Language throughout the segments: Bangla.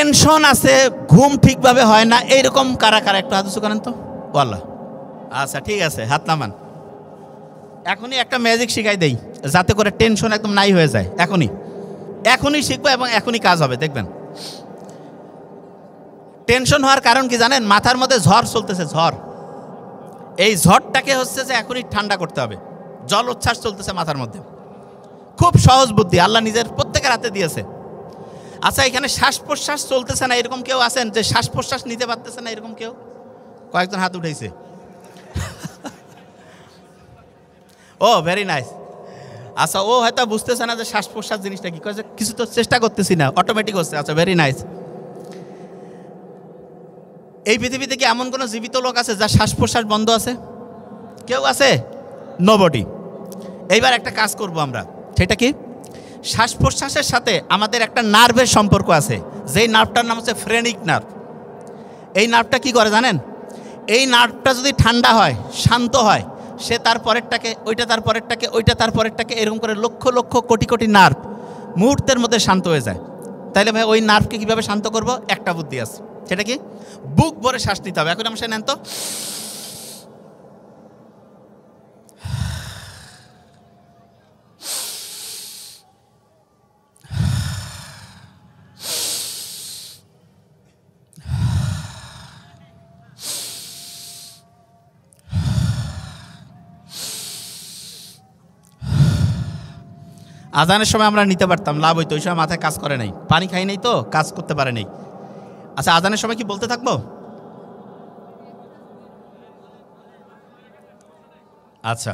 টেনশন আছে, ঘুম ঠিকভাবে হয় না, এইরকম কারা কারা একটু হাত উঁচু করেন তো। আল্লাহ, আচ্ছা ঠিক আছে, হাত নামান। এখনই একটা ম্যাজিক শিখাই দেই যাতে করে টেনশন একদম নাই হয়ে যায়। এখনই শিখবো এবং এখনই কাজ হবে, দেখবেন। টেনশন হওয়ার কারণ কি জানেন? মাথার মধ্যে ঝড় চলতেছে, ঝড়। এই ঝড়টাকে হচ্ছে যে এখনই ঠান্ডা করতে হবে। জল উচ্ছ্বাস চলতেছে মাথার মধ্যে। খুব সহজ বুদ্ধি, আল্লাহ নিজের প্রত্যেকের হাতে দিয়েছে। আচ্ছা, এখানে শ্বাস প্রশ্বাস চলতেছে না এরকম কেউ আছেন যে শ্বাস প্রশ্বাস নিতে পারতেছে না এরকম কেউ? কয়েকজন হাত উঠেছে। ও ভেরি নাইস। আচ্ছা, ও হয়তো বুঝতেছে না যে শ্বাস প্রশ্বাস জিনিসটা কি, কিছু তো চেষ্টা করতেছি না, অটোমেটিক হচ্ছে। আচ্ছা, ভেরি নাইস। এই পৃথিবীতে কি এমন কোনো জীবিত লোক আছে যার শ্বাস প্রশ্বাস বন্ধ আছে? কেউ আছে? নোবডি। এইবার একটা কাজ করব আমরা, সেটা কি? শ্বাস প্রশ্বাসের সাথে আমাদের একটা নার্ভের সম্পর্ক আছে, যেই নার্ভটার নাম হচ্ছে ফ্রেনিক নার্ভ। এই নার্ভটা কি করে জানেন? এই নার্ভটা যদি ঠান্ডা হয়, শান্ত হয়, সে তার পরেরটাকে, ওইটা তার পরেরটাকে, ওইটা তার পরেরটাকে, এরকম করে লক্ষ লক্ষ কোটি কোটি নার্ভ মুহূর্তের মধ্যে শান্ত হয়ে যায়। তাইলে ভাই ওই নার্ভকে কীভাবে শান্ত করব? একটা বুদ্ধি আছে, সেটা কি? বুক ভরে শ্বাস নিতে হবে। এখন আমার সে নেন তো। আজানের সময় আমরা নিতে পারতাম, লাভ হইতো। ওই সময় মাথায় কাজ করে নাই, পানি খাই নাই তো কাজ করতে পারে নাই। আচ্ছা, আজানের সময় কি বলতে থাকবো? আচ্ছা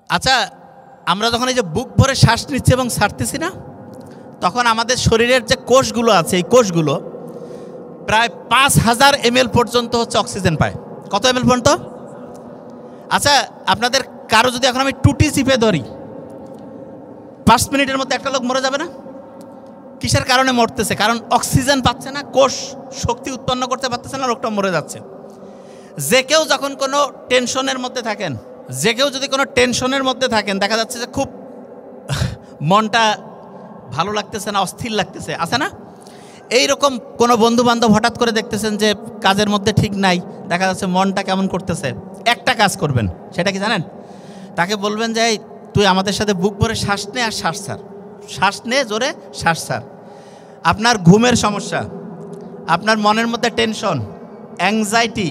আচ্ছা, আমরা যখন এই যে বুক ভরে শ্বাস নিচ্ছি এবং ছাড়তেছি না, তখন আমাদের শরীরের যে কোষগুলো আছে, এই কোষগুলো প্রায় 5000 ml পর্যন্ত হচ্ছে অক্সিজেন পায়। কত ml পর্যন্ত? আচ্ছা, আপনাদের কারো যদি এখন আমি টুটি চিপে ধরি, 5 মিনিটের মধ্যে একটা লোক মরে যাবে না? কিসের কারণে মরতেছে? কারণ অক্সিজেন পাচ্ছে না, কোষ শক্তি উৎপন্ন করতে পারতেছে না, লোকটা মরে যাচ্ছে। যে কেউ যখন কোনো টেনশনের মধ্যে থাকেন, যে কেউ যদি কোনো টেনশনের মধ্যে থাকেন, দেখা যাচ্ছে যে খুব মনটা ভালো লাগতেছে না, অস্থির লাগতেছে, আছে না? এইরকম কোনো বন্ধু বান্ধব হঠাৎ করে দেখতেছেন যে কাজের মধ্যে ঠিক নাই, দেখা যাচ্ছে মনটা কেমন করতেছে, একটা কাজ করবেন, সেটা কি জানেন? তাকে বলবেন যে তুই আমাদের সাথে বুক ভরে শ্বাস নে আর শ্বাস ছাড়, শ্বাস নে জোরে, শ্বাস ছাড়। আপনার ঘুমের সমস্যা, আপনার মনের মধ্যে টেনশন, অ্যাংজাইটি,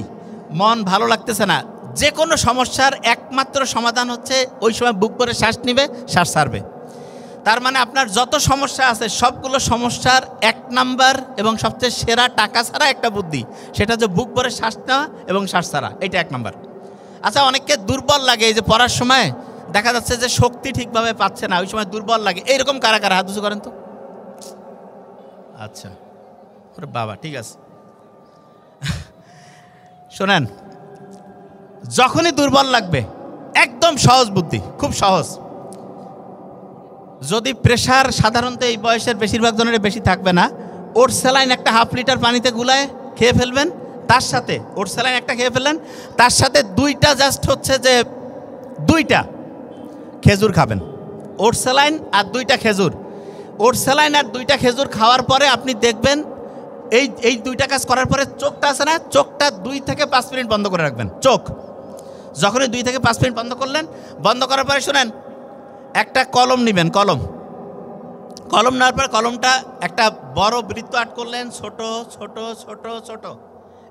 মন ভালো লাগতেছে না, যে কোনো সমস্যার একমাত্র সমাধান হচ্ছে ওই সময় বুক ভরে শ্বাস নিবে, শ্বাস ছাড়বে। তার মানে আপনার যত সমস্যা আছে সবগুলো সমস্যার 1 নাম্বার এবং সবচেয়ে সেরা টাকা ছাড়া একটা বুদ্ধি, সেটা হচ্ছে বুক ভরে শ্বাস নেওয়া এবং শ্বাস ছাড়া, এটা 1 নাম্বার। আচ্ছা, অনেককে দুর্বল লাগে, এই যে পড়ার সময় দেখা যাচ্ছে যে শক্তি ঠিকভাবে পাচ্ছে না, ওই সময় দুর্বল লাগে, এইরকম কারা কারা হাত উঁচু করেন তো। আচ্ছা, ওরে বাবা, ঠিক আছে। শোনেন, যখনই দুর্বল লাগবে, একদম সহজ বুদ্ধি, খুব সহজ। যদি প্রেশার সাধারণত এই বয়সের বেশিরভাগ জনের বেশি থাকবে না, ওর স্যালাইন একটা 1/2 লিটার পানিতে গুলায় খেয়ে ফেলবেন, তার সাথে ওর স্যালাইন একটা খেয়ে ফেললেন, তার সাথে 2টা জাস্ট হচ্ছে যে 2টা খেজুর খাবেন। ওর স্যালাইন আর 2টা খেজুর, ওর স্যালাইন আর 2টা খেজুর খাওয়ার পরে আপনি দেখবেন এই 2টা কাজ করার পরে চোখটা আছে না, চোখটা 2 থেকে 5 মিনিট বন্ধ করে রাখবেন। চোখ যখনই 2 থেকে 5 মিনিট বন্ধ করলেন, বন্ধ করার পরে শোনেন, একটা কলম নেবেন, কলম নেওয়ার পর কলমটা একটা বড় বৃত্ত আট করলেন, ছোট ছোট ছোট ছোট,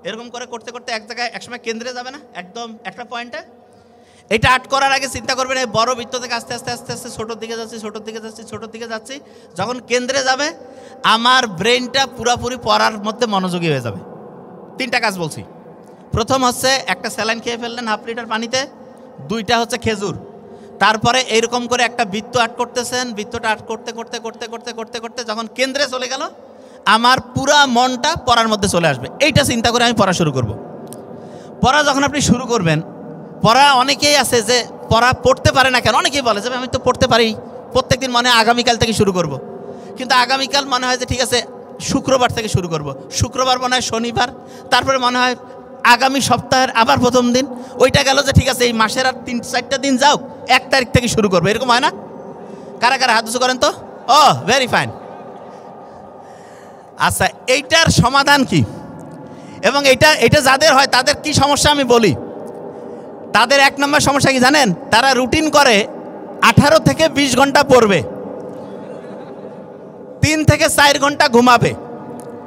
এরকম করে করতে করতে এক জায়গায় একসময় কেন্দ্রে যাবে না, একদম একটা পয়েন্টে। এটা আট করার আগে চিন্তা করবেন এই বড় বৃত্ত থেকে আস্তে আস্তে আস্তে আস্তে ছোটোর দিকে যাচ্ছি, ছোটোর দিকে যাচ্ছি, ছোটোর দিকে যাচ্ছি। যখন কেন্দ্রে যাবে, আমার ব্রেনটা পুরোপুরি পড়ার মধ্যে মনোযোগী হয়ে যাবে। 3টা কাজ বলছি। প্রথম হচ্ছে একটা স্যালাইন খেয়ে ফেললেন 1/2 লিটার পানিতে, 2টা হচ্ছে খেজুর, তারপরে এইরকম করে একটা বৃত্ত আট করতেছেন, বৃত্তটা আট করতে করতে করতে করতে করতে করতে যখন কেন্দ্রে চলে গেল, আমার পুরা মনটা পড়ার মধ্যে চলে আসবে। এইটা চিন্তা করে আমি পড়া শুরু করব। পড়া যখন আপনি শুরু করবেন, পড়া অনেকেই আছে যে পড়া পড়তে পারে না কেন, অনেকেই বলে যে আমি তো পড়তে পারি, প্রত্যেকদিন মনে হয় আগামীকাল থেকে শুরু করব। কিন্তু আগামীকাল মনে হয় যে ঠিক আছে শুক্রবার থেকে শুরু করব, শুক্রবার মনে হয় শনিবার, তারপরে মনে হয় আগামী সপ্তাহের আবার প্রথম দিন, ওইটা গেল যে ঠিক আছে এই মাসের আর 3-4টা দিন যাও, 1 তারিখ থেকে শুরু করবো, এরকম হয় না? কারা কারা হাত উঁচু করেন তো। ও ভেরি ফাইন। আচ্ছা, এইটার সমাধান কি? এবং এটা যাদের হয় তাদের কি সমস্যা আমি বলি। তাদের 1 নম্বর সমস্যা কি জানেন? তারা রুটিন করে 18 থেকে 20 ঘন্টা পড়বে, 3 থেকে 4 ঘন্টা ঘুমাবে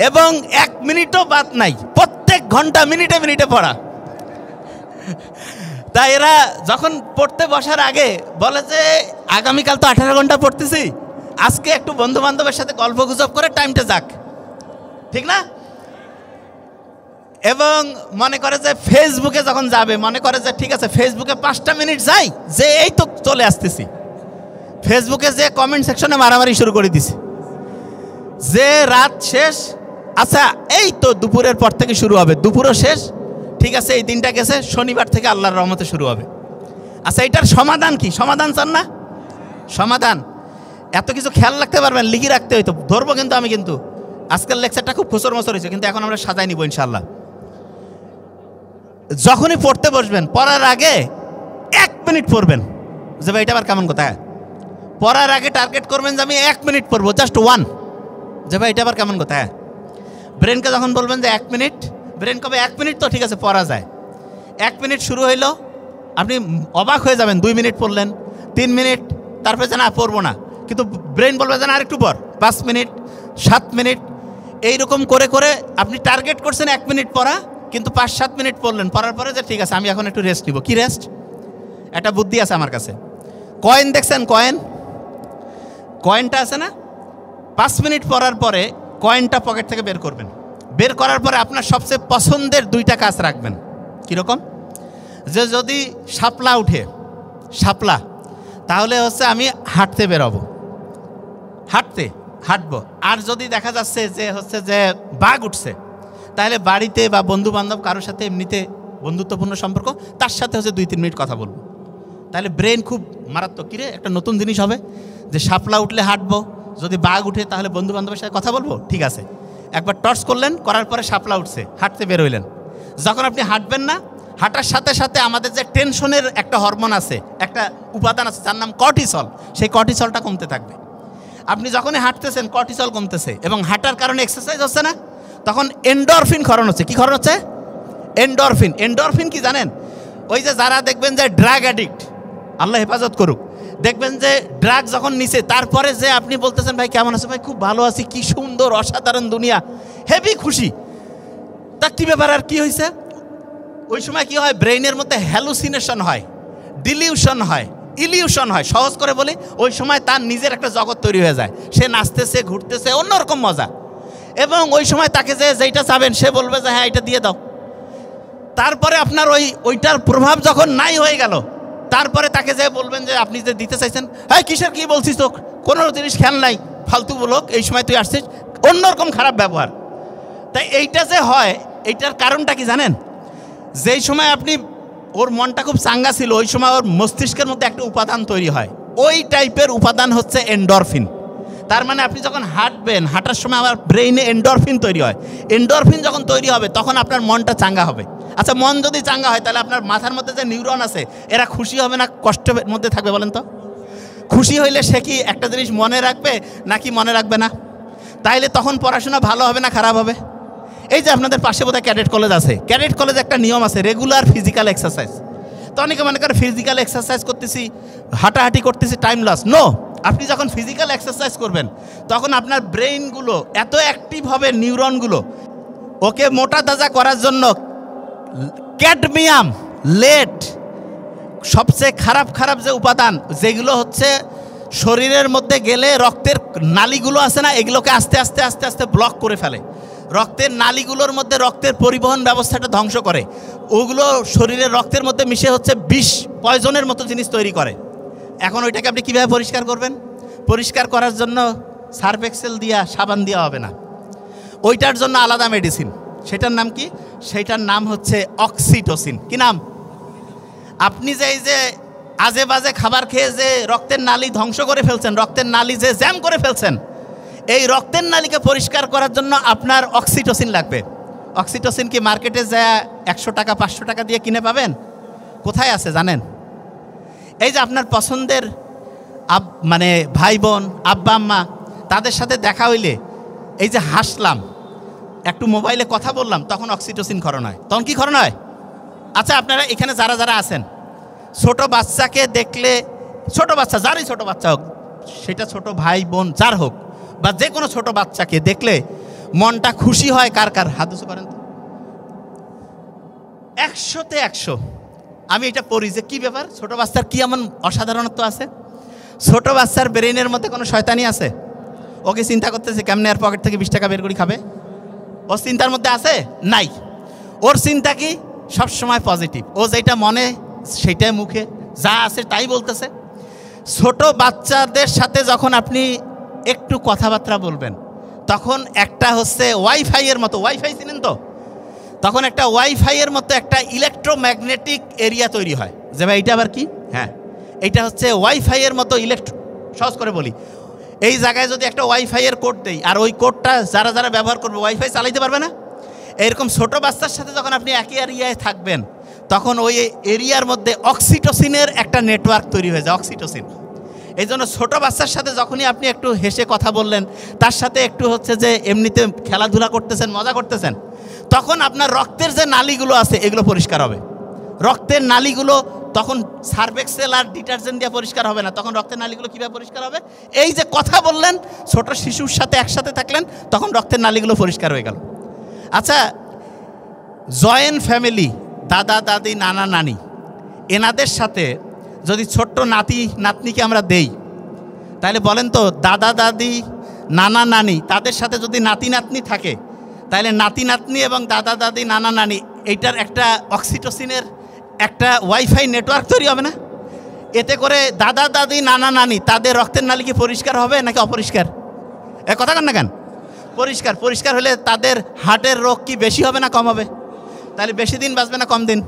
এবং 1 মিনিটও বাদ নাই, প্রত্যেক ঘন্টা মিনিটে মিনিটে পড়া। তাই এরা যখন পড়তে বসার আগে বলে যে আগামীকাল তো 18 ঘন্টা পড়তেছি, আজকে একটু বন্ধু বান্ধবের সাথে গল্প গুজব করে টাইমটা যাক, ঠিক না? এবং মনে করে যে ফেসবুকে যখন যাবে, মনে করে যে ঠিক আছে ফেসবুকে 5টা মিনিট যাই, যে এই তো চলে আসতেছি, ফেসবুকে যে কমেন্ট সেকশনে মারামারি শুরু করে দিছে, যে রাত শেষ, আচ্ছা এই তো দুপুরের পর থেকে শুরু হবে, দুপুরও শেষ, ঠিক আছে এই দিনটা গেছে, শনিবার থেকে আল্লাহর রহমতে শুরু হবে। আচ্ছা, এটার সমাধান কি? সমাধান চান না? সমাধান এত কিছু খেয়াল রাখতে পারবেন, লিখে রাখতে হইতো, ধরবো কিন্তু আমি, কিন্তু আজকের লেকচারটা খুব খুচর মচর হয়েছে, কিন্তু এখন আমরা সাজাই নিব ইনশাল্লাহ। যখনই পড়তে বসবেন, পড়ার আগে 1 মিনিট পড়বেন, যে ভাই এটা আবার কেমন কথা। পড়ার আগে টার্গেট করবেন যে আমি 1 মিনিট পড়বো, জাস্ট 1, যে ভাই এটা আবার কেমন কথা। ব্রেনকে যখন বলবেন যে 1 মিনিট, ব্রেন কবে 1 মিনিট তো ঠিক আছে পড়া যায়। 1 মিনিট শুরু হইলো, আপনি অবাক হয়ে যাবেন, 2 মিনিট পড়লেন, 3 মিনিট, তারপরে যে না পড়বো না, কিন্তু ব্রেন বলবে যে না আরেকটু পর, 5 মিনিট, 7 মিনিট, এইরকম করে করে আপনি টার্গেট করছেন 1 মিনিট পড়া, কিন্তু 5-7 মিনিট পড়লেন, পড়ার পরে যে ঠিক আছে আমি এখন একটু রেস্ট নিব। কি রেস্ট? একটা বুদ্ধি আছে আমার কাছে। কয়েন দেখছেন? কয়েনটা আছে না? 5 মিনিট পড়ার পরে কয়েনটা পকেট থেকে বের করবেন, বের করার পরে আপনার সবচেয়ে পছন্দের 2টা কাজ রাখবেন। কীরকম? যে যদি শাপলা উঠে, শাপলা, তাহলে হচ্ছে আমি হাঁটতে বেরোবো, হাঁটবো। আর যদি দেখা যাচ্ছে যে হচ্ছে যে বাঘ উঠছে, তাহলে বাড়িতে বা বন্ধু বান্ধব কারোর সাথে এমনিতে বন্ধুত্বপূর্ণ সম্পর্ক, তার সাথে হচ্ছে 2-3 মিনিট কথা বলবো। তাহলে ব্রেন খুব মারাত্মক, কিরে একটা নতুন জিনিস হবে যে শাপলা উঠলে হাঁটবো, যদি বাঘ উঠে তাহলে বন্ধু বান্ধবের সাথে কথা বলবো, ঠিক আছে। একবার টর্চ করলেন, করার পরে শাপলা উঠছে, হাঁটতে বেরোইলেন। যখন আপনি হাঁটবেন না, হাঁটার সাথে সাথে আমাদের যে টেনশনের একটা হরমোন আছে, একটা উপাদান আছে যার নাম কর্টিসল, সেই কর্টিসলটা কমতে থাকবে। আপনি যখনই হাঁটতেছেন কর্টিসল কমতেছে, এবং হাঁটার কারণে এক্সারসাইজ হচ্ছে না, তখন এন্ডরফিন ক্ষরণ হচ্ছে। কি ক্ষরণ হচ্ছে? এন্ডরফিন। এন্ডরফিন কি জানেন? ওই যে যারা দেখবেন যে ড্রাগ অ্যাডিক্ট, আল্লাহ হেফাজত করুক, দেখবেন যে ড্রাগ যখন নিছে, তারপরে যে আপনি বলতেছেন ভাই কেমন আছে, ভাই খুব ভালো আছি, কি সুন্দর অসাধারণ দুনিয়া, হেভি খুশি, তা কী ব্যাপার, আর কি হয়েছে? ওই সময় কি হয়, ব্রেইনের মধ্যে হ্যালুসিনেশন হয়, ডিলিউশন হয়, ইলিউশন হয়। সহজ করে বলি, ওই সময় তার নিজের একটা জগৎ তৈরি হয়ে যায়, সে নাচতেছে, ঘুরতেছে, অন্যরকম মজা। এবং ওই সময় তাকে যে যেইটা চাবেন সে বলবে যে হ্যাঁ এটা দিয়ে দাও। তারপরে আপনার ওইটার প্রভাব যখন নাই হয়ে গেল, তারপরে তাকে যে বলবেন যে আপনি যে দিতে চাইছেন, হ্যাঁ কিসের কি বলছিস, তো কোনো জিনিস খেয়াল নাই, ফালতু বলোক, এই সময় তুই আসছিস, অন্যরকম খারাপ ব্যবহার। তাই এইটা যে হয়, এইটার কারণটা কি জানেন? যেই সময় আপনি, ওর মনটা খুব চাঙ্গা ছিল, ওই সময় ওর মস্তিষ্কের মধ্যে একটা উপাদান তৈরি হয়, ওই টাইপের উপাদান হচ্ছে এন্ডরফিন। তার মানে আপনি যখন হাঁটবেন, হাঁটার সময় আমার ব্রেইনে এন্ডরফিন তৈরি হয়। এন্ডরফিন যখন তৈরি হবে তখন আপনার মনটা চাঙ্গা হবে। আচ্ছা, মন যদি চাঙ্গা হয় তাহলে আপনার মাথার মধ্যে যে নিউরন আছে এরা খুশি হবে না কষ্টের মধ্যে থাকবে বলেন তো? খুশি হইলে সে কি একটা জিনিস মনে রাখবে নাকি মনে রাখবে না? তাইলে তখন পড়াশোনা ভালো হবে না খারাপ হবে? এই যে আপনাদের পাশে বোধহয় ক্যাডেট কলেজ আছে, ক্যাডেট কলেজে একটা নিয়ম আছে, রেগুলার ফিজিক্যাল এক্সারসাইজ। তো অনেকে মনে করে ফিজিক্যাল এক্সারসাইজ করতেছি, হাঁটাহাঁটি করতেছি, টাইম লস। নো, আপনি যখন ফিজিক্যাল এক্সারসাইজ করবেন তখন আপনার ব্রেইনগুলো এত অ্যাক্টিভ হবে, নিউরনগুলো, ওকে মোটা তাজা করার জন্য ক্যাডমিয়াম, লেড, সবচেয়ে খারাপ যে উপাদান, যেগুলো হচ্ছে শরীরের মধ্যে গেলে রক্তের নালীগুলো আছে না, এগুলোকে আস্তে আস্তে আস্তে আস্তে ব্লক করে ফেলে, রক্তের নালীগুলোর মধ্যে রক্তের পরিবহন ব্যবস্থাটা ধ্বংস করে, ওগুলো শরীরের রক্তের মধ্যে মিশে হচ্ছে বিষ, পয়জনের মতো জিনিস তৈরি করে। এখন ওইটাকে আপনি কীভাবে পরিষ্কার করবেন? পরিষ্কার করার জন্য সার্ফ এক্সেল দিয়া, সাবান দেওয়া হবে না, ওইটার জন্য আলাদা মেডিসিন। সেটার নাম কি? সেটার নাম হচ্ছে অক্সিটোসিন। কি নাম? আপনি যে এই যে আজে বাজে খাবার খেয়ে যে রক্তের নালী ধ্বংস করে ফেলছেন, রক্তের নালী যে জ্যাম করে ফেলছেন, এই রক্তের নালীকে পরিষ্কার করার জন্য আপনার অক্সিটোসিন লাগবে। অক্সিটোসিন কি মার্কেটে যা 100 টাকা 500 টাকা দিয়ে কিনে পাবেন? কোথায় আছে জানেন? এই যে আপনার পছন্দের মানে ভাই বোন, আব্বা আম্মা, তাদের সাথে দেখা হইলে এই যে হাসলাম, একটু মোবাইলে কথা বললাম, তখন অক্সিটোসিন ক্ষরণ হয়। তখন কি ক্ষরণ হয়? আচ্ছা, আপনারা এখানে যারা যারা আছেন, ছোট বাচ্চাকে দেখলে, ছোট বাচ্চা যারই ছোট বাচ্চা হোক, সেটা ছোট ভাই বোন যার হোক, বা যে কোনো ছোট বাচ্চাকে দেখলে মনটা খুশি হয় কার কার? হাত উঁচু করেন তো। 100-তে 100 আমি এটা পড়ি যে কি ব্যাপার, ছোট বাচ্চার কি এমন অসাধারণত্ব আছে? ছোট বাচ্চার ব্রেইনের মধ্যে কোনো শয়তানি আছে? ওকে চিন্তা করতেছে কেমনে আর পকেট থেকে 20 টাকা বের করে খাবে? ওর চিন্তার মধ্যে আছে? নাই। ওর চিন্তা কি? সবসময় পজিটিভ। ও যেটা মনে সেটাই মুখে যা আছে তাই বলতেছে। ছোট বাচ্চাদের সাথে যখন আপনি একটু কথাবার্তা বলবেন, তখন একটা হচ্ছে ওয়াইফাইয়ের মতো, ওয়াইফাই চিনেন তো, তখন একটা ওয়াইফাইয়ের মতো একটা ইলেকট্রোম্যাগনেটিক এরিয়া তৈরি হয়। যে ভাই এটা আবার কি? হ্যাঁ, এটা হচ্ছে ওয়াইফাইয়ের মতো সহজ করে বলি, এই জায়গায় যদি একটা ওয়াইফাইয়ের কোড দেই, আর ওই কোডটা যারা যারা ব্যবহার করবে ওয়াইফাই চালাইতে পারবে না। এরকম ছোট বাচ্চার সাথে যখন আপনি একই এরিয়ায় থাকবেন, তখন ওই এরিয়ার মধ্যে অক্সিটোসিনের একটা নেটওয়ার্ক তৈরি হয়ে যায়, অক্সিটোসিন। এই জন্য ছোটো বাচ্চার সাথে যখনই আপনি একটু হেসে কথা বললেন, তার সাথে একটু হচ্ছে যে এমনিতে খেলাধুলা করতেছেন, মজা করতেছেন, তখন আপনার রক্তের যে নালীগুলো আছে এগুলো পরিষ্কার হবে। রক্তের নালীগুলো তখন সার্ফ এক্সেল আর ডিটারজেন্ট দিয়ে পরিষ্কার হবে না, তখন রক্তের নালীগুলো কীভাবে পরিষ্কার হবে? এই যে কথা বললেন, ছোট শিশুর সাথে একসাথে থাকলেন, তখন রক্তের নালীগুলো পরিষ্কার হয়ে গেল। আচ্ছা, জয়েন্ট ফ্যামিলি, দাদা দাদি নানা নানি, এনাদের সাথে যদি ছোট্ট নাতি নাতনিকে আমরা দেই, তাহলে বলেন তো, দাদা দাদি নানা নানি তাদের সাথে যদি নাতি নাতনি থাকে, তাহলে নাতি নাতনি এবং দাদা দাদি নানা নানি এইটার একটা অক্সিটোসিনের একটা ওয়াইফাই নেটওয়ার্ক তৈরি হবে না? এতে করে দাদা দাদি নানা নানি তাদের রক্তের নালী কি পরিষ্কার হবে নাকি অপরিষ্কার? কথা কন না কেন? পরিষ্কার। পরিষ্কার হলে তাদের হার্টের রোগ কি বেশি হবে না কম হবে? তাহলে বেশি দিন বাঁচবে না কম দিন?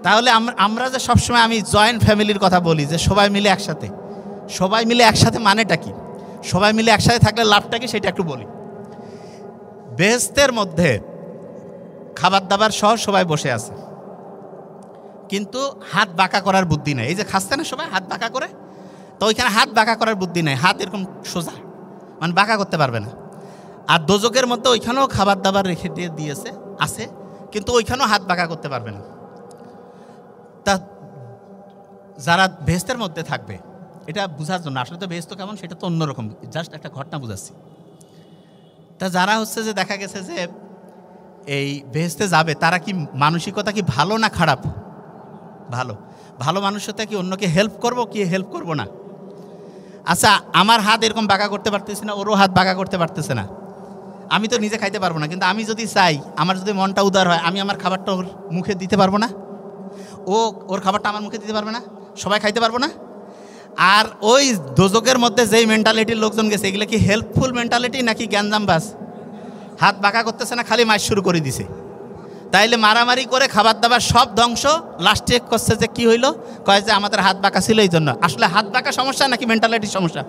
তাহলে আমরা যে সবসময় আমি জয়েন্ট ফ্যামিলির কথা বলি, যে সবাই মিলে একসাথে, সবাই মিলে একসাথে মানেটা কি? সবাই মিলে একসাথে থাকলে লাভটা কি সেটা একটু বলি। বেহেশতের মধ্যে খাবার দাবার সহ সবাই বসে আছে, কিন্তু হাত বাঁকা করার বুদ্ধি নেই। এই যে খাচ্ছে না সবাই হাত বাঁকা করে, তো ওইখানে হাত বাঁকা করার বুদ্ধি নেই, হাত এরকম সোজা, মানে বাঁকা করতে পারবে না। আর দোজকের মধ্যে ওইখানেও খাবার দাবার রেখে দিয়ে দিয়েছে আছে, কিন্তু ওইখানেও হাত বাঁকা করতে পারবে না। তা যারা বেহেশতের মধ্যে থাকবে, এটা বোঝার জন্য, আসলে তো বেহেশত কেমন সেটা তো অন্যরকম, জাস্ট একটা ঘটনা বুঝাচ্ছি। তা যারা হচ্ছে যে দেখা গেছে যে এই বেহেশতে যাবে, তারা কি মানসিকতা কি ভালো না খারাপ? ভালো। ভালো মানুষতা কি অন্যকে হেল্প করব কি হেল্প করব না? আচ্ছা, আমার হাত এরকম বাঁকা করতে পারতেছি না, ওরও হাত বাঁকা করতে পারতেছে না, আমি তো নিজে খাইতে পারবো না, কিন্তু আমি যদি চাই, আমার যদি মনটা উদার হয়, আমি আমার খাবারটা ওর মুখে দিতে পারবো না? ওর খাবারটা আমার মুখে দিতে পারবে না? সবাই খাইতে পারবো না? আর ওই দোজকের মধ্যে যেই মেন্টালিটির লোকজন গেছে, এগুলো কি হেল্পফুল মেন্টালিটি নাকি গ্যাঞ্জামবাজ? হাত বাঁকা করতেছে না, খালি মাইর শুরু করে দিছে। তাইলে মারামারি করে খাবার দাবার সব ধ্বংস, লাস্টে করছে যে কি হইলো, কয় যে আমাদের হাত বাঁকা ছিল এই জন্য। আসলে হাত বাঁকা সমস্যা নাকি মেন্টালিটির সমস্যা?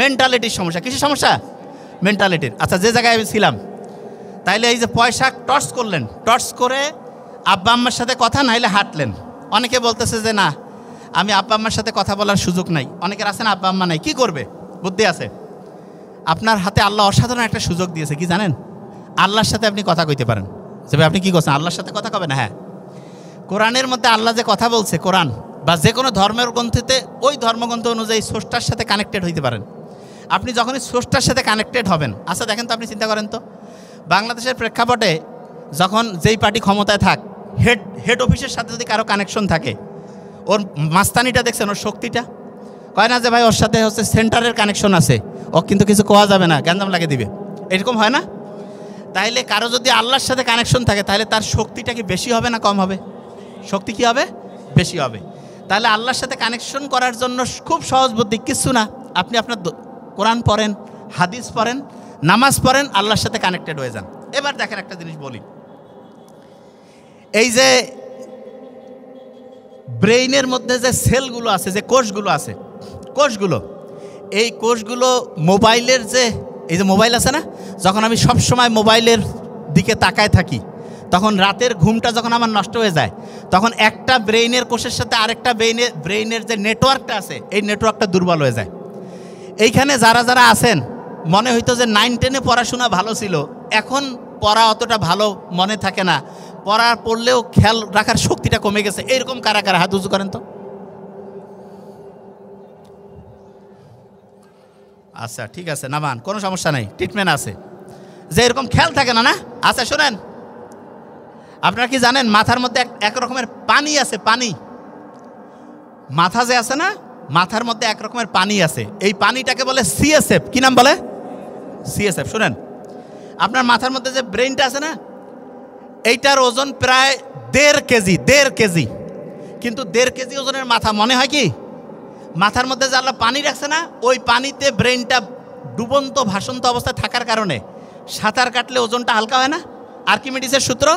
মেন্টালিটির সমস্যা। কিসের সমস্যা? মেন্টালিটির। আচ্ছা, যে জায়গায় আমি ছিলাম, তাইলে এই যে পয়সা টর্চ করলেন, টর্চ করে আব্বা আম্মার সাথে কথা নাইলে হাঁটলেন। অনেকে বলতেছে যে না, আমি আব্বা আম্মার সাথে কথা বলার সুযোগ নাই। অনেকের আছে না আব্বা আম্মা নাই, কি করবে? বুদ্ধি আছে। আপনার হাতে আল্লাহ অসাধারণ একটা সুযোগ দিয়েছে, কি জানেন? আল্লাহর সাথে আপনি কথা কইতে পারেন। যে আপনি কি করছেন, আল্লাহর সাথে কথা কবেন? হ্যাঁ, কোরআনের মধ্যে আল্লাহ যে কথা বলছে, কোরআন বা যে কোনো ধর্মের গ্রন্থেতে ওই ধর্মগ্রন্থ অনুযায়ী স্রষ্টার সাথে কানেক্টেড হইতে পারেন। আপনি যখনই স্রষ্টার সাথে কানেক্টেড হবেন, আচ্ছা দেখেন তো, আপনি চিন্তা করেন তো, বাংলাদেশের প্রেক্ষাপটে যখন যেই পার্টি ক্ষমতায় থাক, হেড অফিসের সাথে যদি কারো কানেকশন থাকে, ওর মাস্তানিটা দেখছেন, ওর শক্তিটা, কয় না যে ভাই ওর সাথে হচ্ছে সেন্টারের কানেকশন আছে, ও কিন্তু কিছু কোয়া যাবে না, গ্যাঞ্জাম লাগিয়ে দিবে, এরকম হয় না? তাইলে কারো যদি আল্লাহর সাথে কানেকশন থাকে, তাহলে তার শক্তিটা কি বেশি হবে না কম হবে? শক্তি কি হবে? বেশি হবে। তাহলে আল্লাহর সাথে কানেকশন করার জন্য খুব সহজ বুদ্ধি, কিছু না, আপনি আপনার কোরআন পড়েন, হাদিস পড়েন, নামাজ পড়েন, আল্লাহর সাথে কানেক্টেড হয়ে যান। এবার দেখেন একটা জিনিস বলি, এই যে ব্রেইনের মধ্যে যে সেলগুলো আছে, যে কোষগুলো আছে, কোষগুলো, এই কোষগুলো মোবাইলের যে, এই যে মোবাইল আছে না, যখন আমি সব সময় মোবাইলের দিকে তাকায় থাকি, তখন রাতের ঘুমটা যখন আমার নষ্ট হয়ে যায়, তখন একটা ব্রেইনের কোষের সাথে আরেকটা ব্রেইনের যে নেটওয়ার্কটা আছে, এই নেটওয়ার্কটা দুর্বল হয়ে যায়। এইখানে যারা যারা আছেন মনে হইতো যে 9-10-এ পড়াশোনা ভালো ছিল, এখন পড়া অতটা ভালো মনে থাকে না, পড়লেও খেয়াল রাখার শক্তিটা কমে গেছে, এরকম কারা কারা হাত উঁচু করেন তো। আচ্ছা ঠিক আছে, নামান, কোনো সমস্যা নেই, ট্রিটমেন্ট আছে। যে এরকম খেয়াল থাকে না, না? আচ্ছা শোনেন, আপনারা কি জানেন মাথার মধ্যে এক রকমের পানি আছে, পানি, মাথা যে আছে না, মাথার মধ্যে এক রকমের পানি আছে, এই পানিটাকে বলে সিএসএফ। কি নাম বলে? সিএসএফ। শুনেন, আপনার মাথার মধ্যে যে ব্রেনটা আছে না, এইটার ওজন প্রায় 1.5 কেজি, 1.5 কেজি। কিন্তু 1.5 কেজি ওজনের মাথা, মনে হয় কি মাথার মধ্যে যে আল্লাহ পানি রাখছে না, ওই পানিতে ব্রেনটা ডুবন্ত ভাসন্ত অবস্থায় থাকার কারণে সাঁতার কাটলে ওজনটা হালকা হয় না, আর্কিমিডিসের সূত্র,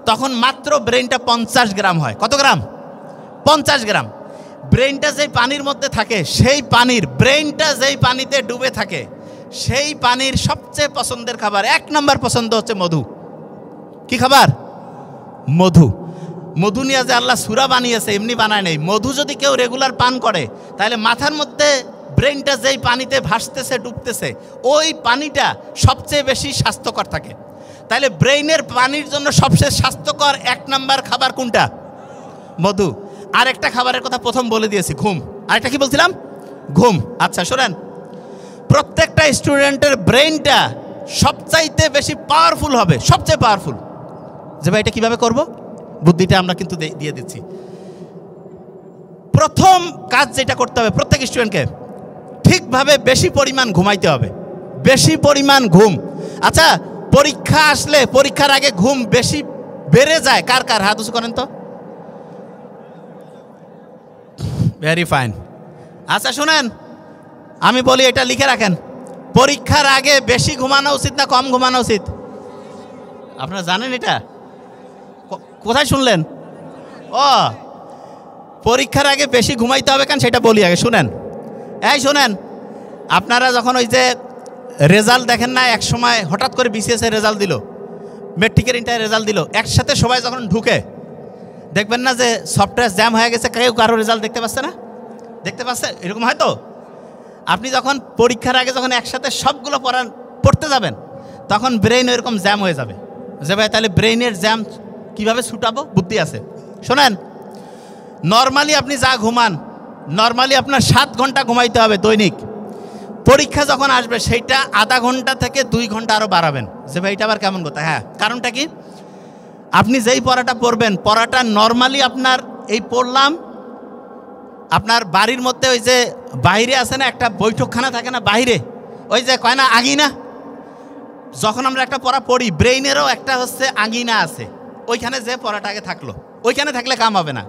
তখন মাত্র ব্রেনটা 50 গ্রাম হয়। কত গ্রাম? 50 গ্রাম। ব্রেনটা যেই পানির মধ্যে থাকে, সেই পানির, ব্রেনটা যেই পানিতে ডুবে থাকে, সেই পানির সবচেয়ে পছন্দের খাবার, 1 নম্বর পছন্দ হচ্ছে মধু। কি খাবার? মধু। মধু নিয়ে যে আল্লাহ সূরা বানিয়েছে, এমনি বানায় নেই। মধু যদি কেউ রেগুলার পান করে, তাহলে মাথার মধ্যে ব্রেনটা যেই পানিতে ভাসতেছে, ডুবতেছে, ওই পানিটা সবচেয়ে বেশি স্বাস্থ্যকর থাকে। তাহলে ব্রেইনের পানির জন্য সবচেয়ে স্বাস্থ্যকর 1 নম্বর খাবার কোনটা? মধু। আরেকটা খাবারের কথা প্রথম বলে দিয়েছি, ঘুম। আরেকটা কি বলছিলাম? ঘুম। আচ্ছা শোনেন, প্রত্যেকটা স্টুডেন্টের ব্রেইনটা সবচাইতে বেশি পাওয়ারফুল হবে, সবচেয়ে পাওয়ারফুল। যে ভাই এটা কীভাবে করব, বুদ্ধিটা আমরা কিন্তু দিয়ে দিচ্ছি। প্রথম কাজ যেটা করতে হবে প্রত্যেক স্টুডেন্টকে, ঠিকভাবে বেশি পরিমাণ ঘুমাইতে হবে, বেশি পরিমাণ ঘুম। আচ্ছা, পরীক্ষা আসলে পরীক্ষার আগে ঘুম বেশি বেড়ে যায় কার কার? হাত উঁচু করেন তো। Very fine. আচ্ছা শুনেন, আমি বলি, এটা লিখে রাখেন, পরীক্ষার আগে বেশি ঘুমানো উচিত না কম ঘুমানো উচিত? আপনারা জানেন এটা? কোথায় শুনলেন? ও, পরীক্ষার আগে বেশি ঘুমাইতে হবে কেন সেটা বলি আগে, শুনেন। এই শুনেন, আপনারা যখন ওই যে রেজাল্ট দেখেন না, এক সময় হঠাৎ করে বিসিএসের রেজাল্ট দিল, মেট্রিকের ইন্টার রেজাল্ট দিল, একসাথে সবাই যখন ঢুকে দেখবেন না যে সফটওয়্যার জ্যাম হয়ে গেছে, কেউ কারো রেজাল্ট দেখতে পাচ্ছে না? দেখতে পাচ্ছে? এরকম হয় তো। আপনি যখন পরীক্ষার আগে যখন একসাথে সবগুলো পড়তে যাবেন, তখন ব্রেইন এরকম জ্যাম হয়ে যাবে। যে ভাই তাহলে ব্রেইনের জ্যাম কীভাবে ছুটাবো? বুদ্ধি আছে। শোনেন, নর্মালি আপনি যা ঘুমান, নর্মালি আপনার 7 ঘন্টা ঘুমাইতে হবে দৈনিক। পরীক্ষা যখন আসবে সেইটা আধা ঘন্টা থেকে 2 ঘন্টা আরও বাড়াবেন। যে ভাই এটা আবার কেমন কথা? হ্যাঁ, কারণটা কি? আপনি যেই পড়াটা পড়বেন, পড়াটা নর্মালি আপনার এই পড়লাম, আপনার বাড়ির মধ্যে ওই যে বাইরে আছে না একটা বৈঠকখানা থাকে না বাইরে, ওই যে কয় না আঙিনা, যখন আমরা একটা পড়া পড়ি, ব্রেইনেরও একটা হচ্ছে আঙিনা আছে, ওইখানে যে পড়াটা আগে থাকলো, ওইখানে থাকলে কাম হবে না।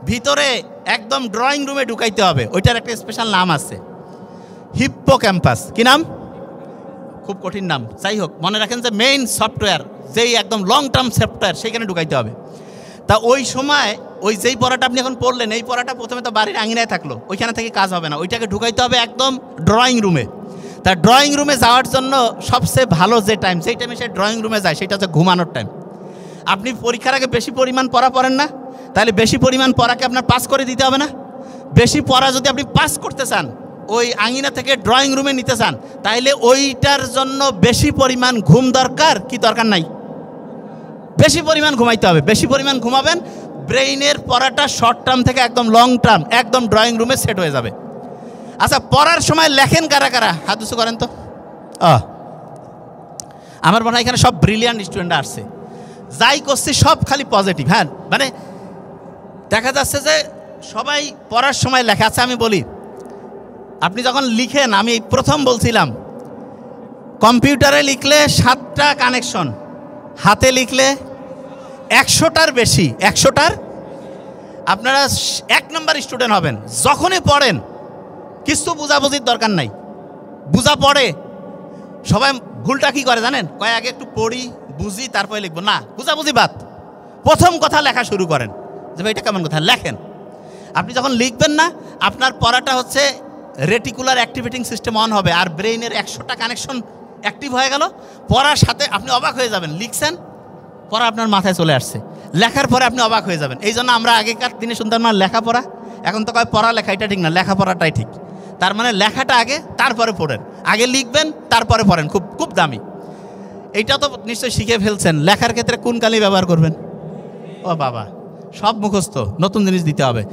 ভিতরে একদম ড্রয়িং রুমে ঢুকাইতে হবে, ওইটার একটা স্পেশাল নাম আছে, হিপ্পোক্যাম্পাস। কি নাম? খুব কঠিন নাম, যাই হোক মনে রাখেন যে মেইন সফটওয়্যার, যেই একদম লং টার্ম সফটওয়্যার, সেইখানে ঢুকাইতে হবে। তা ওই সময় ওই যেই পড়াটা আপনি এখন পড়লেন, এই পড়াটা প্রথমে তো বাড়ির আঙিনায় থাকলো, ওইখানে থেকে কাজ হবে না, ওইটাকে ঢুকাইতে হবে একদম ড্রয়িং রুমে। তা ড্রয়িং রুমে যাওয়ার জন্য সবচেয়ে ভালো যে টাইম, সেই টাইমে সে ড্রয়িং রুমে যায়, সেটা হচ্ছে ঘুমানোর টাইম। আপনি পরীক্ষার আগে বেশি পরিমাণ পড়া পড়েন না, তাহলে বেশি পরিমাণ পড়াকে আপনার পাস করে দিতে হবে না? বেশি পড়া যদি আপনি পাস করতে চান, ওই আঙিনা থেকে ড্রয়িং রুমে নিতে চান, তাইলে ওইটার জন্য বেশি পরিমাণ ঘুম দরকার কি দরকার নাই? বেশি পরিমাণ ঘুমাইতে হবে। বেশি পরিমাণ ঘুমাবেন, ব্রেইনের পড়াটা শর্ট টার্ম থেকে একদম লং টার্ম একদম ড্রয়িং রুমে সেট হয়ে যাবে। আচ্ছা, পড়ার সময় লেখেন কারা কারা? হাত উঁচু করেন তো। আমার মনে হয় এখানে সব ব্রিলিয়ান্ট স্টুডেন্ট আসছে, যাই করছি সব খালি পজিটিভ। হ্যাঁ, মানে দেখা যাচ্ছে যে সবাই পড়ার সময় লেখা। আচ্ছা আমি বলি, আপনি যখন লিখেন, আমি প্রথম বলছিলাম কম্পিউটারে লিখলে 7টা কানেকশন, হাতে লিখলে 100টার বেশি, 100টার। আপনারা 1 নম্বর স্টুডেন্ট হবেন যখনই পড়েন, কিছু বুঝাবুঝির দরকার নাই, বুঝা পড়ে। সবাই ভুলটা কি করে জানেন? কয় আগে একটু পড়ি বুঝি তারপরে লিখবো। না, বুঝাবুঝি বাদ, প্রথম কথা লেখা শুরু করেন। যে ভাই এটা কেমন কথা? লেখেন। আপনি যখন লিখবেন না, আপনার পড়াটা হচ্ছে রেটিকুলার অ্যাক্টিভেটিং সিস্টেম অন হবে, আর ব্রেইনের 100টা কানেকশন অ্যাক্টিভ হয়ে গেল। পড়ার সাথে আপনি অবাক হয়ে যাবেন, লিখছেন পড়া আপনার মাথায় চলে আসছে, লেখার পরে আপনি অবাক হয়ে যাবেন। এই জন্য আমরা আগেকার দিনে শুনতাম না লেখাপড়া, এখন তো কয় পড়ালেখা, এটা ঠিক না, লেখাপড়াটাই ঠিক। তার মানে লেখাটা আগে, তারপরে পড়েন। আগে লিখবেন, তারপরে পড়েন। খুব খুব দামি। এইটা তো নিশ্চয়ই শিখে ফেলছেন। লেখার ক্ষেত্রে কোন কালি ব্যবহার করবেন? ও বাবা, সব মুখস্থ, নতুন জিনিস দিতে হবে।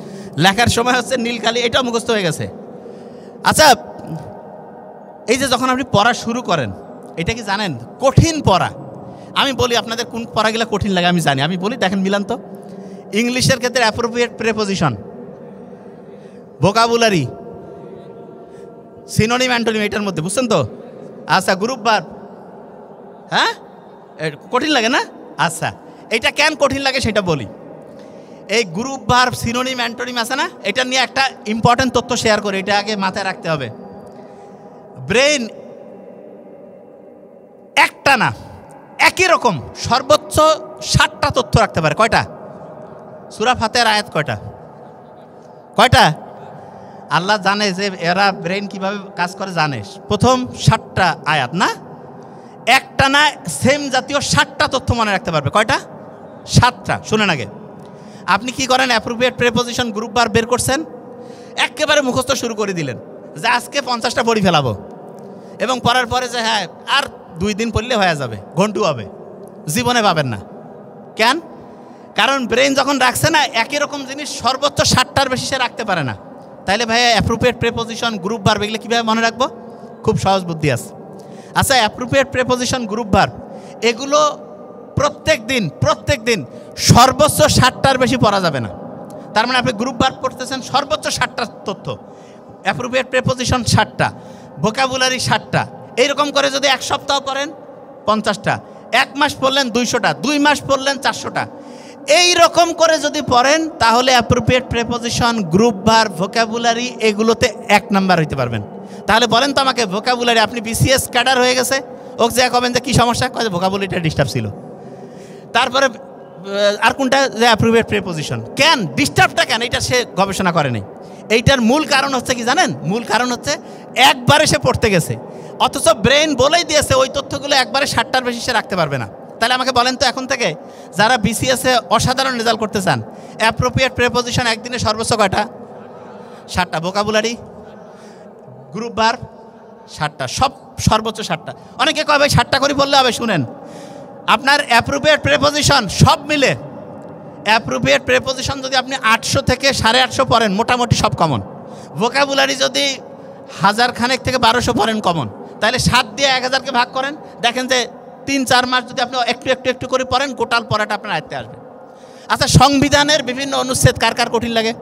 লেখার সময় হচ্ছে নীল কালি, এটাও মুখস্থ হয়ে গেছে। আচ্ছা, এই যে যখন আপনি পড়া শুরু করেন, এটা কি জানেন কঠিন পড়া? আমি বলি আপনাদের কোন পড়াগুলো কঠিন লাগে আমি জানি। আমি বলি, দেখেন মিলান তো। ইংলিশের ক্ষেত্রে appropriate preposition, vocabulary, synonym antonym, এটার মধ্যে বুঝছেন তো? আচ্ছা, গ্রুপ ভার্ব, হ্যাঁ কঠিন লাগে না? আচ্ছা, এটা কেন কঠিন লাগে সেটা বলি। এই গ্রুপ ভার্ব, সিনোনিম অ্যান্টোনিম আছে না, এটা নিয়ে একটা ইম্পর্টেন্ট তথ্য শেয়ার করে, এটা আগে মাথায় রাখতে হবে। ব্রেন একটা না, একই রকম সর্বোচ্চ 60টা তথ্য রাখতে পারে। কয়টা? সূরা ফাতিহার আয়াত কয়টা? কয়টা? আল্লাহ জানে যে এরা ব্রেন কিভাবে কাজ করে জানে। প্রথম 60টা আয়াত না, একটা না সেম জাতীয় 60টা তথ্য মনে রাখতে পারবে। কয়টা? 7টা। শুনেন আগে, আপনি কি করেন? অ্যাপ্রোপ্রিয়েট প্রেপোজিশন, গ্রুপ ভার্ব বের করছেন, একেবারে মুখস্থ শুরু করে দিলেন যে আজকে 50টা পড়ি ফেলাবো, এবং পড়ার পরে যে হ্যাঁ আর 2 দিন পড়লে হয়ে যাবে, ঘন্টু হবে, জীবনে পাবেন না। কেন? কারণ ব্রেন যখন রাখছে না একই রকম জিনিস সর্বোচ্চ 60টার বেশি সে রাখতে পারে না। তাইলে ভাইয়া অ্যাপ্রোপ্রিয়েট প্রেপোজিশন, গ্রুপ ভার্ব এগুলো কীভাবে মনে রাখবো? খুব সহজ বুদ্ধি আছে। আচ্ছা, অ্যাপ্রোপ্রিয়েট প্রেপোজিশন, গ্রুপ ভার্ব এগুলো প্রত্যেক দিন সর্বোচ্চ 60টার বেশি পড়া যাবে না। তার মানে আপনি গ্রুপ ভার্ব পড়তেছেন, সর্বোচ্চ 60টা তথ্য, অ্যাপ্রোপ্রিয়েট প্রেপোজিশন 60টা, ভোকাবুলারি 60টা। এইরকম করে যদি 1 সপ্তাহ পড়েন 50টা, 1 মাস পড়লেন 200টা, 2 মাস পড়লেন 400টা, এই রকম করে যদি পড়েন তাহলে appropriate preposition, group verb, vocabulary এগুলোতে 1 নাম্বার হইতে পারবেন। তাহলে বলেন তো আমাকে, ভোকাবুলারি আপনি বিসিএস ক্যাডার হয়ে গেছে, ওকে যা কবেন যে কী সমস্যা, কয় ভোকাবুলারিটা ডিস্টার্ব ছিল। তারপরে আর কোনটা? যে অ্যাপ্রোপ্রিয়েট প্রেপোজিশন। কেন ডিস্টার্বটা কেন? এটা সে গবেষণা করেনি। এইটার মূল কারণ হচ্ছে কি জানেন? মূল কারণ হচ্ছে একবারে সে পড়তে গেছে, অথচ ব্রেন বলেই দিয়েছে ওই তথ্যগুলো একবারে 60টার বেশি সে রাখতে পারবে না। তাহলে আমাকে বলেন তো, এখন থেকে যারা বিসিএসে অসাধারণ রেজাল্ট করতে চান, অ্যাপ্রোপ্রিয়েট প্রেপোজিশন একদিনে সর্বোচ্চ কয়টা? 60টা। ভোকাবুলারি, গ্রুপ ভার্ব 60টা, সব সর্বোচ্চ 60টা। অনেকে কয় ভাই 60টা করে বললে হবে। শুনেন, আপনার অ্যাপ্রোপ্রিয়েট প্রেপোজিশন সব মিলে, অ্যাপ্রোপ্রিয়েট প্রেপোজিশন যদি আপনি 800 থেকে 850 পড়েন, মোটামুটি সব কমন। ভোকাবুলারি যদি 1000 খানেক থেকে 1200 পড়েন কমন, তাহলে 7 দিয়ে 1000কে ভাগ করেন, দেখেন যে 3-4 মাস যদি আপনি একটু করে পড়েন, গোটাল পড়াটা আপনার আয়ত্তে আসবে। আচ্ছা, সংবিধানের বিভিন্ন অনুচ্ছেদ কার কার কঠিন লাগে?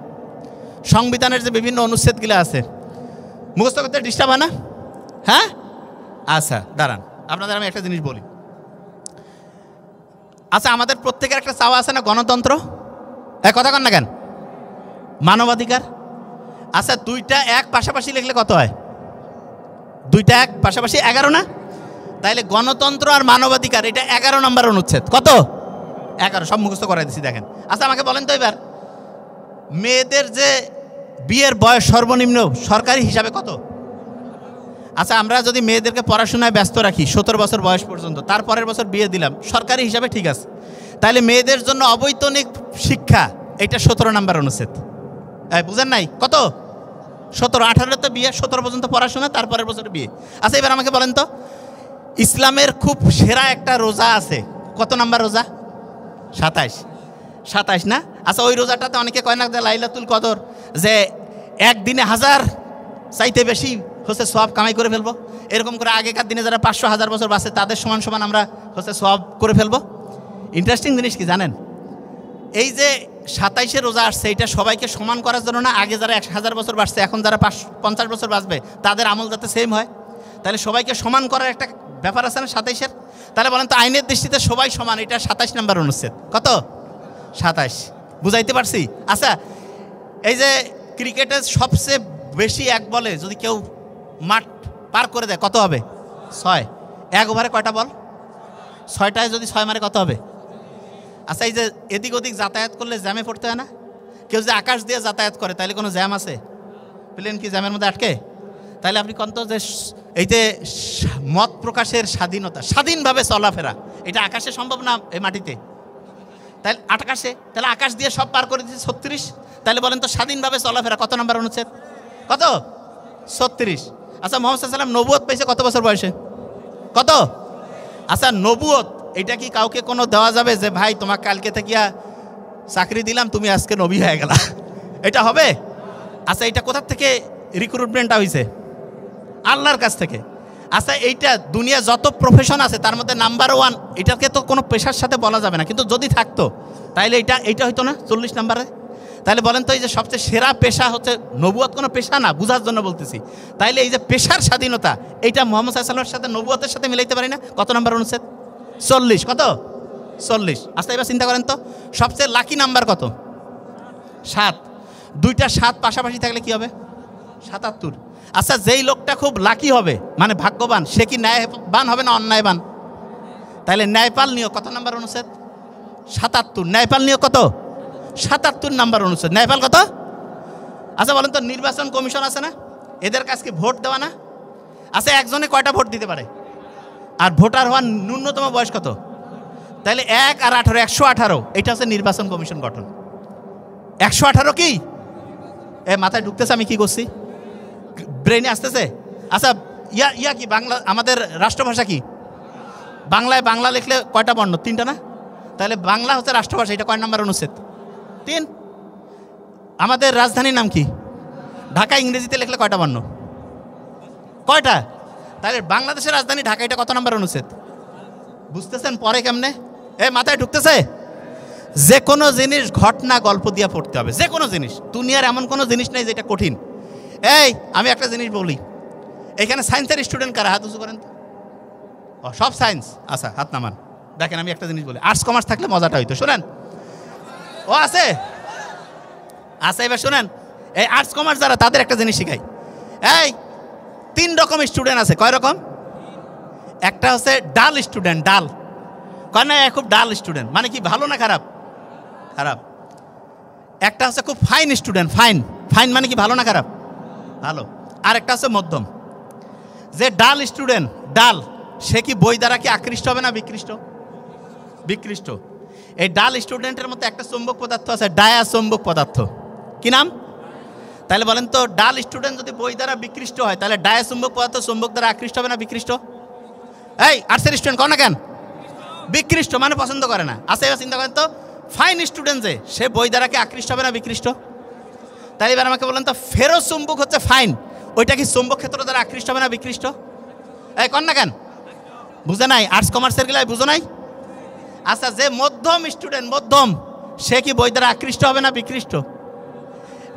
সংবিধানের যে বিভিন্ন অনুচ্ছেদগুলো আছে, মুখস্থ করতে ডিস্টার্ব হয় না? হ্যাঁ, আচ্ছা দাঁড়ান, আপনাদের আমি একটা জিনিস বলি। আচ্ছা, আমাদের প্রত্যেকের একটা চাওয়া আছে না, গণতন্ত্র, কথা কন না কেন? মানবাধিকার। আচ্ছা, 2টা 1 পাশাপাশি লিখলে কত হয়? 2টা 1 পাশাপাশি 11 না? তাইলে গণতন্ত্র আর মানবাধিকার এটা 11 নম্বর অনুচ্ছেদ। কত? 11। সব মুখস্থ করাই দিচ্ছি, দেখেন। আচ্ছা, আমাকে বলেন তো এবার, মেয়েদের যে বিয়ের বয়স সর্বনিম্ন সরকারি হিসাবে কত? আচ্ছা, আমরা যদি মেয়েদেরকে পড়াশোনায় ব্যস্ত রাখি 17 বছর বয়স পর্যন্ত, তারপরের বছর বিয়ে দিলাম, সরকারি হিসাবে ঠিক আছে। তাহলে মেয়েদের জন্য অবৈতনিক শিক্ষা, এটা 17 নম্বর অনুচ্ছেদ। বুঝেন নাই? কত? 17। 18 তো বিয়ে, 17 পর্যন্ত পড়াশোনা, তারপরের বছর বিয়ে। আচ্ছা, এবার আমাকে বলেন তো, ইসলামের খুব সেরা একটা রোজা আছে, কত নাম্বার রোজা? 27 না? আচ্ছা, ওই রোজাটাতে অনেকে কয় না যে লাইলাতুল কদর, যে একদিনে 1000 চাইতে বেশি হচ্ছে সওয়াব কামাই করে ফেলবো, এরকম করে আগেকার দিনে যারা 500-1000 বছর বাঁচে তাদের সমান সমান আমরা হচ্ছে সওয়াব করে ফেলবো। ইন্টারেস্টিং জিনিস কি জানেন? এই যে 27-এ রোজা আসছে, এটা সবাইকে সমান করার জন্য না। আগে যারা 1000 বছর বাঁচছে, এখন যারা 50 বছর বাঁচবে, তাদের আমল যাতে সেম হয়, তাহলে সবাইকে সমান করার একটা ব্যাপার আছে না 27-এর। তাহলে বলেন তো, আইনের দৃষ্টিতে সবাই সমান, এটা 27 নম্বর অনুচ্ছেদ। কত? 27। বুঝাইতে পারছি? আচ্ছা, এই যে ক্রিকেটের সবচেয়ে বেশি 1 বলে যদি কেউ মাঠ পার করে দেয়, কত হবে? 6। 1 ওভারে কয়টা বল? 6টায় যদি 6 মারে কত হবে? আচ্ছা, এই যে এদিক ওদিক যাতায়াত করলে জ্যামে পড়তে হয় না? কেউ যে আকাশ দিয়ে যাতায়াত করে, তাহলে কোনো জ্যাম আছে? প্লেন কি জ্যামের মধ্যে আটকে? তাহলে আপনি কত যে এই যে মত প্রকাশের স্বাধীনতা, স্বাধীনভাবে চলাফেরা, এটা আকাশে সম্ভব না, এই মাটিতে? তাহলে আকাশে, তাহলে আকাশ দিয়ে সব পার করে দিচ্ছে 36। তাহলে বলেন তো, স্বাধীনভাবে চলাফেরা কত নম্বর অনুচ্ছেদ? কত? 36। আচ্ছা মোহাম্মদ সাল্লাল্লাহু আলাইহি ওয়াসাল্লাম নবুয়ত পেয়েছে কত বছর বয়সে? কত? আচ্ছা নবুয়ত এটা কি কাউকে কোনো দেওয়া যাবে যে ভাই তোমাকে কালকে থেকে চাকরি দিলাম তুমি আজকে নবী হয়ে গেলা, এটা হবে? আচ্ছা এটা কোথার থেকে রিক্রুটমেন্টটা হয়েছে? আল্লাহর কাছ থেকে। আচ্ছা এইটা দুনিয়া যত প্রফেশন আছে তার মধ্যে নাম্বার 1, এটাকে তো কোনো পেশার সাথে বলা যাবে না, কিন্তু যদি থাকতো তাইলে এইটা হইতো না 40 নাম্বারে? তাহলে বলেন তো এই যে সবচেয়ে সেরা পেশা হচ্ছে নবুয়ত, কোনো পেশা না, বুঝার জন্য বলতেছি। তাইলে এই যে পেশার স্বাধীনতা এইটা মুহাম্মদ সাল্লাল্লাহু আলাইহি ওয়াসাল্লামের সাথে নবুয়তের সাথে মিলাইতে পারি না? কত নাম্বার অনুচ্ছেদ? 40। কত? 40। আচ্ছা এবার চিন্তা করেন তো সবচেয়ে লাকি নাম্বার কত? 7। দুইটা 7 পাশাপাশি থাকলে কি হবে? 77। আচ্ছা যেই লোকটা খুব লাকি হবে মানে ভাগ্যবান সে কি ন্যায়বান হবে না অন্যায়বান? তাহলে ন্যায়পাল নিয়োগ কত নাম্বার অনুচ্ছেদ? 77। ন্যায়পাল নিয়োগ কত? 77 নাম্বার অনুচ্ছেদ। ন্যায়পাল কত? আচ্ছা বলেন তো নির্বাচন কমিশন আছে না, এদের কাছে ভোট দেওয়া না? আচ্ছা একজনে কয়টা ভোট দিতে পারে? আর ভোটার হওয়ার ন্যূনতম বয়স কত? তাহলে 1 আর 18 118, এটা হচ্ছে নির্বাচন কমিশন গঠন। 118 কি মাথায় ঢুকতেছে? আমি কি করছি? ব্রেনে আসতেছে? আচ্ছা ইয়া কি বাংলা, আমাদের রাষ্ট্রভাষা কি? বাংলায় বাংলা লিখলে কয়টা বর্ণ? 3টা না? তাহলে বাংলা হচ্ছে রাষ্ট্রভাষা, এটা কয় নাম্বার অনুচ্ছেদ? 3। আমাদের রাজধানীর নাম কি? ঢাকা। ইংরেজিতে লিখলে কয়টা বর্ণ? কয়টা? তাহলে বাংলাদেশের রাজধানী ঢাকা, এটা কত নাম্বার অনুচ্ছেদ? বুঝতেছেন পরে কেমনে? মাথায় ঢুকতেছে? যে কোনো জিনিস ঘটনা গল্প দিয়ে পড়তে হবে, যে কোনো জিনিস। দুনিয়ার এমন কোনো জিনিস নেই যেটা কঠিন। আমি একটা জিনিস বলি, এখানে সায়েন্সের স্টুডেন্ট কারা? হাত উঁচু করেন তো। সব সায়েন্স? আচ্ছা হাত নামান। দেখেন আমি একটা জিনিস বলি, আর্টস কমার্স থাকলে মজাটা হইতো। শোনেন, আছে? আচ্ছা এবার শোনেন, এই আর্টস কমার্স যারা তাদের একটা জিনিস শিখাই। 3 রকম স্টুডেন্ট আছে। কয় রকম? একটা হচ্ছে ডাল স্টুডেন্ট। ডাল কয় না, খুব ডাল স্টুডেন্ট মানে কি, ভালো না খারাপ? খারাপ। একটা হচ্ছে খুব ফাইন স্টুডেন্ট। ফাইন মানে কি, ভালো না খারাপ? ভালো। আর একটা হচ্ছে মধ্যম। যে ডাল স্টুডেন্ট, ডাল, সে কি বই দ্বারা কি আকৃষ্ট হবে না বিকৃষ্ট? বিকৃষ্ট। এই ডাল স্টুডেন্টের মধ্যে একটা চৌম্বক পদার্থ আছে, ডায়া চৌম্বক পদার্থ। কি নাম? তাহলে বলেন তো ডাল স্টুডেন্ট যদি বই দ্বারা বিকৃষ্ট হয় তাহলে ডায়া চৌম্বক পদার্থ চৌম্বক দ্বারা আকৃষ্ট হবে না বিকৃষ্ট? আর্টসের স্টুডেন্ট কও না কেন? বিকৃষ্ট মানে পছন্দ করে না। আচ্ছা এবার চিন্তা করেন তো ফাইন স্টুডেন্ট যে, সে বই দ্বারা কি আকৃষ্ট হবে না বিকৃষ্ট? তাই এবার আমাকে বলেন তো ফেরো চুম্বক হচ্ছে ফাইন, ওইটা কি চুম্বক ক্ষেত্র দ্বারা আকৃষ্ট হবে না বিকৃষ্ট? কন না কেন? বুঝে নাই? আর্টস কমার্সের গেলে বুঝো নাই? আচ্ছা যে মধ্যম স্টুডেন্ট, মধ্যম, সে কি বই দ্বারা আকৃষ্ট হবে না বিকৃষ্ট?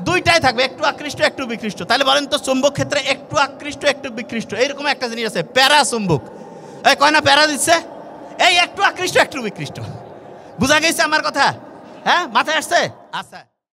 দুইটাই থাকবে, একটু আকৃষ্ট একটু বিকৃষ্ট। তাহলে বলেন তো চুম্বক ক্ষেত্রে একটু আকৃষ্ট একটু বিকৃষ্ট, এইরকম একটা জিনিস আছে প্যারা চুম্বক। কয় না প্যারা দিচ্ছে? একটু আকৃষ্ট একটু বিকৃষ্ট। বুঝা গেছে আমার কথা? মাথায় আসছে? আচ্ছা।